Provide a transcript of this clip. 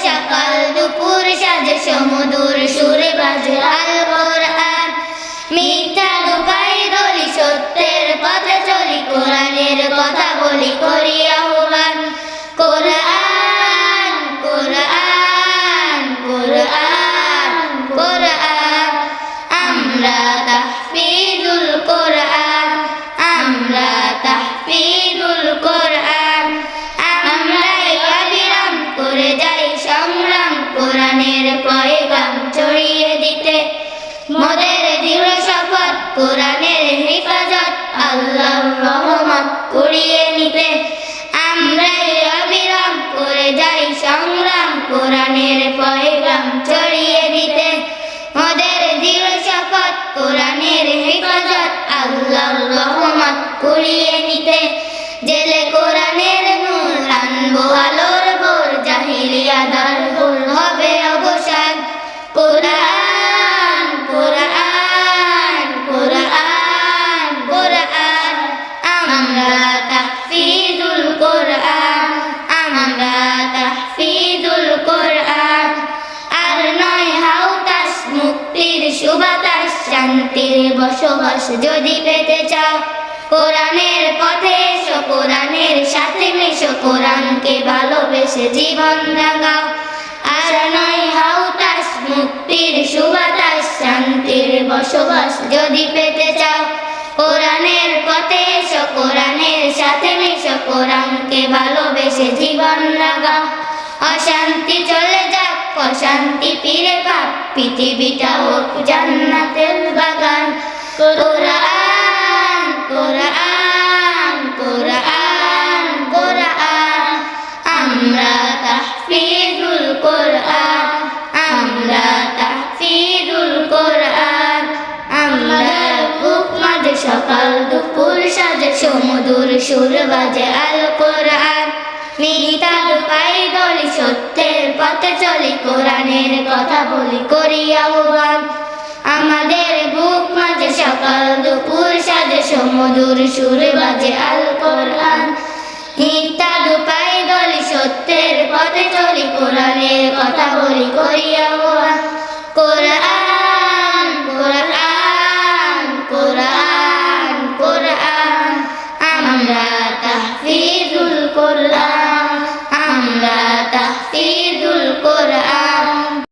সকাল দুপুর সাজে সমুদর সুরে বাজে আল কোরআন। মিথ্যা লুকাই দলি সত্যের পথে চলি, কোরআনের কথা বলি করি আহ্বান। কোরআন কোরআন কোরআন কোরআন, আমরা তাহফিজুল কোরআন, আমরা তাহফিজুল কোরআন। আমরাই অবিরাম করে যাই সংগ্রাম, কোরআনের পয়গাম ছড়িয়ে দিতে। মোদের দৃঢ় শপথ কোরআনের হেফাজত, আল্লাহর রহমত কুড়িয়ে নিতে। আমরাই অবিরাম করে যাই সংগ্রাম, কোরআনের পয়গাম ছড়িয়ে দিতে। মোদের দৃঢ় শপথ কোরআনের হেফাজত, আল্লাহর রহমত কুড়িয়ে নিতে। জেলে কোরআনের নূর আনবো আলোর ভোর, জাহিলিয়াদার ভোর হবে অবসান। কোরআন কোরআন কোরআন কোরআন, আমরা তাহফিজুল কোরআন, আমরা তাহফিজুল কোরআন। আর নয় হাউতাস মুক্তির সুবাতাস, শান্তির বসবাস যদি পেতে চাও, কোরআনের পথে এসো, কোরআনের সাথে মিশো, কোরআনকে ভালোবেসে জীবন রাঙাও। আর নয় হাউতাস মুক্তির সুবাতাস, শান্তির বসবাস যদি পেতে চাও, কোরআনের পথে এসো, কোরআনের সাথে মিশো, কোরআনকে ভালোবেসে জীবন রাঙাও। অশান্তি চলে যাক, অশান্তি ফিরে পাক, পৃথিবীটা হোক জান্নাতের বাগান। কোরআন কোরআন কোরআন কোরআন, আমরা তাহফিজুল কোরআন, আমরা তাহফিজুল কোরআন। আমরা বুক মাঝে সকাল দুপুর সাজে সমুদর সুর বাজে আল কোরআন। মিথ্যা লুকাই দলি সত্যের পথে চলি, কোরআনের কথা বলি করি আহ্বান। আমাদের বুক মাঝে সকাল দুপুর সাজে সমুদর সুর বাজে আল কোরআন। মিথ্যা লুকাই দলি সত্যের পথে চলি, কোরআনের কথা বলি করি আহ্বান। কোরআন